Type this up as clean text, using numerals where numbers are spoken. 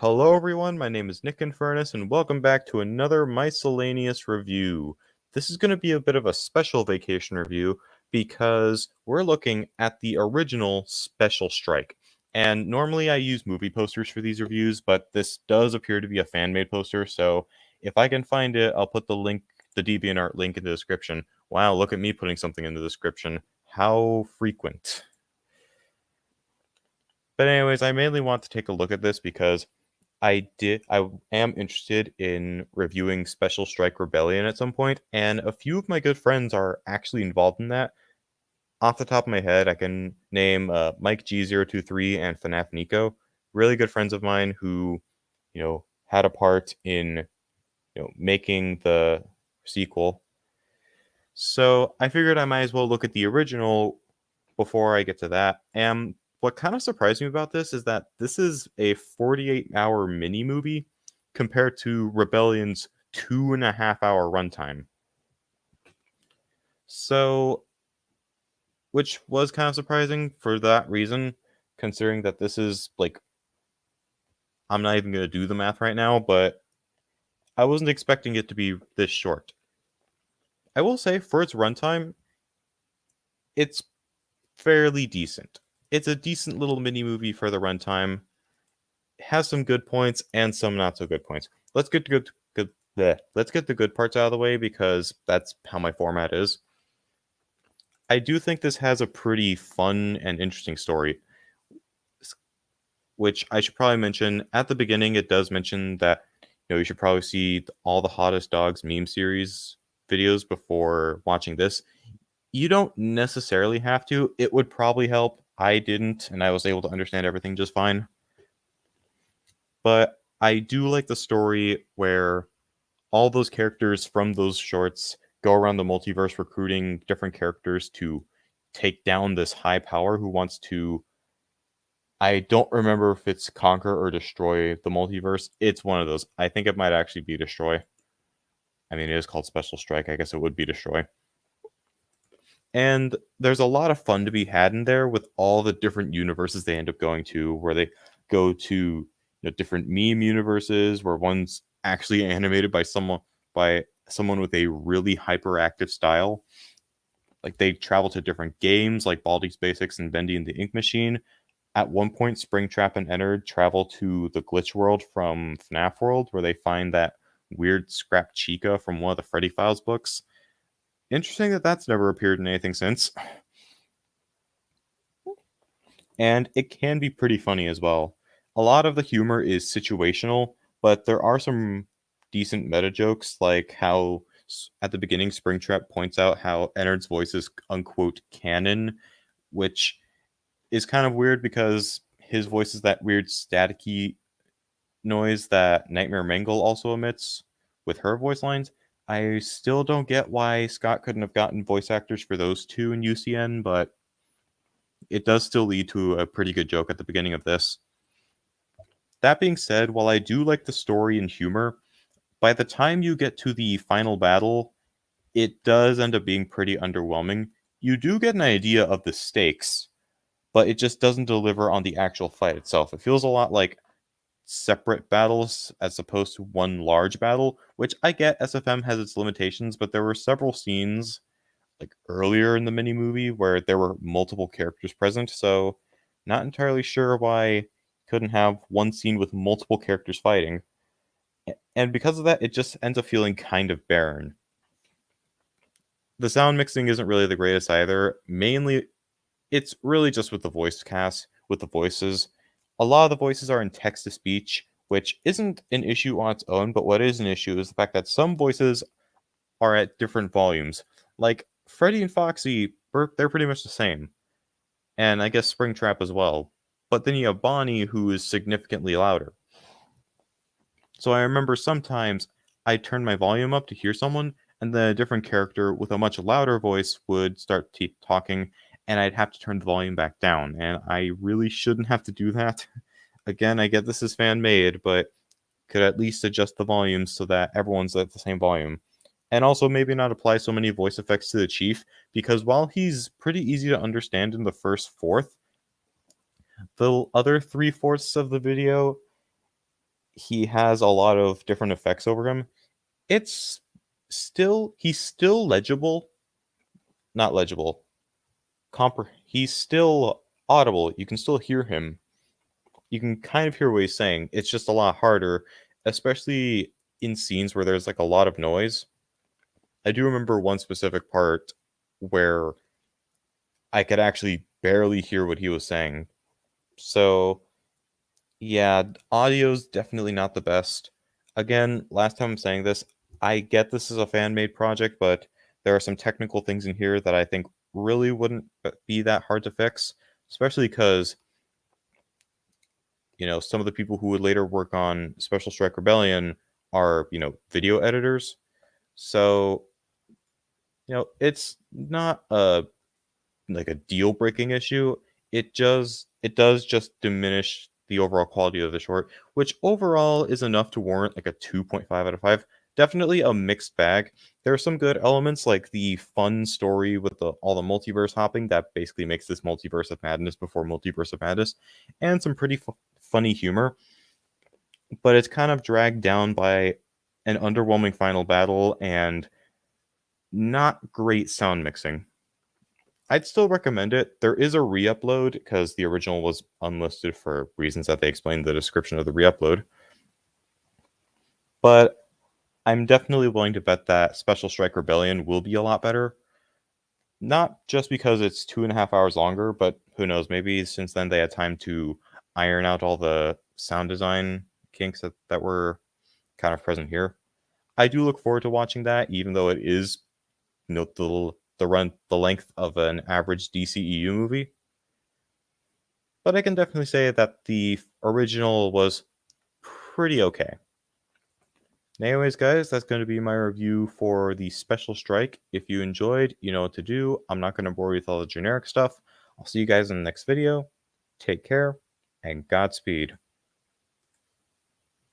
Hello everyone, my name is Nick Infernus and welcome back to another Miscellaneous review. This is going to be a bit of a special vacation review because we're looking at the original Special Strike. And normally I use movie posters for these reviews, but this does appear to be a fan-made poster, so if I can find it, I'll put the link, the DeviantArt link in the description. Wow, look at me putting something in the description. How frequent. But anyways, I mainly want to take a look at this because I am interested in reviewing Special Strike Rebellion at some point, and a few of my good friends are actually involved in that. Off the top of my head, I can name Mike G023 and FNAF Nico, really good friends of mine who, had a part in, making the sequel. So I figured I might as well look at the original before I get to that. And what kind of surprised me about this is that this is a 48-hour mini movie compared to Rebellion's 2.5-hour runtime. So, which was kind of surprising for that reason, considering that this is like, I'm not even going to do the math right now, but I wasn't expecting it to be this short. I will say, for its runtime, it's fairly decent. It's a decent little mini movie for the runtime. It has some good points and some not so good points. Let's get let's get the good parts out of the way because that's how my format is. I do think this has a pretty fun and interesting story, which I should probably mention at the beginning. It does mention that you should probably see all the hottest dogs meme series videos before watching this. You don't necessarily have to. It would probably help. I didn't, and I was able to understand everything just fine. But I do like the story where all those characters from those shorts go around the multiverse recruiting different characters to take down this high power who wants to, I don't remember if it's conquer or destroy the multiverse. It's one of those. I think it might actually be destroy. I mean, it is called Special Strike. I guess it would be destroy. And there's a lot of fun to be had in there with all the different universes they end up going to, where they go to different meme universes, where one's actually animated by someone with a really hyperactive style. Like they travel to different games like Baldi's Basics and Bendy and the Ink Machine. At one point, Springtrap and Ennard travel to the Glitch World from FNAF World, where they find that weird scrap Chica from one of the Freddy Files books. Interesting that that's never appeared in anything since. And it can be pretty funny as well. A lot of the humor is situational, but there are some decent meta jokes, like how at the beginning Springtrap points out how Ennard's voice is unquote canon, which is kind of weird because his voice is that weird staticky noise that Nightmare Mangle also emits with her voice lines. I still don't get why Scott couldn't have gotten voice actors for those two in UCN, but it does still lead to a pretty good joke at the beginning of this. That being said, while I do like the story and humor, by the time you get to the final battle, it does end up being pretty underwhelming. You do get an idea of the stakes, but it just doesn't deliver on the actual fight itself. It feels a lot like separate battles as opposed to one large battle, which I get SFM has its limitations, but there were several scenes like earlier in the mini movie where there were multiple characters present, so not entirely sure why couldn't have one scene with multiple characters fighting. And because of that, it just ends up feeling kind of barren. The sound mixing isn't really the greatest either. Mainly, it's really just with the voice cast, with the voices. A lot of the voices are in text to speech, which isn't an issue on its own, but what is an issue is the fact that some voices are at different volumes. Like Freddy and Foxy, they're pretty much the same. And I guess Springtrap as well. But then you have Bonnie, who is significantly louder. So I remember sometimes I'd turn my volume up to hear someone, and then a different character with a much louder voice would start talking, and I'd have to turn the volume back down. And I really shouldn't have to do that. Again, I get this is fan made, but could at least adjust the volume so that everyone's at the same volume. And also maybe not apply so many voice effects to the Chief, because while he's pretty easy to understand in the first fourth, the other 3/4 of the video, he has a lot of different effects over him. It's he's still legible, not legible. He's still audible. You can still hear him. You can kind of hear what he's saying. It's just a lot harder, especially in scenes where there's like a lot of noise. I do remember one specific part where I could actually barely hear what he was saying. So, yeah, audio's definitely not the best. Again, last time I'm saying this, I get this is a fan-made project, but there are some technical things in here that I think really wouldn't be that hard to fix, especially because, some of the people who would later work on Special Strike Rebellion are, video editors. So, it's not a deal breaking issue. It does just diminish the overall quality of the short, which overall is enough to warrant like a 2.5 out of 5. Definitely a mixed bag. There are some good elements like the fun story with all the multiverse hopping that basically makes this multiverse of madness before multiverse of madness, and some pretty funny humor, but it's kind of dragged down by an underwhelming final battle and not great sound mixing. I'd still recommend it. There is a re-upload because the original was unlisted for reasons that they explain in the description of the re-upload. But I'm definitely willing to bet that Special Strike Rebellion will be a lot better. Not just because it's 2.5 hours longer, but who knows, maybe since then they had time to iron out all the sound design kinks that were kind of present here. I do look forward to watching that, even though it is, the length of an average DCEU movie. But I can definitely say that the original was pretty okay. Anyways, guys, that's going to be my review for the Special Strike. If you enjoyed, you know what to do. I'm not going to bore you with all the generic stuff. I'll see you guys in the next video. Take care, and Godspeed.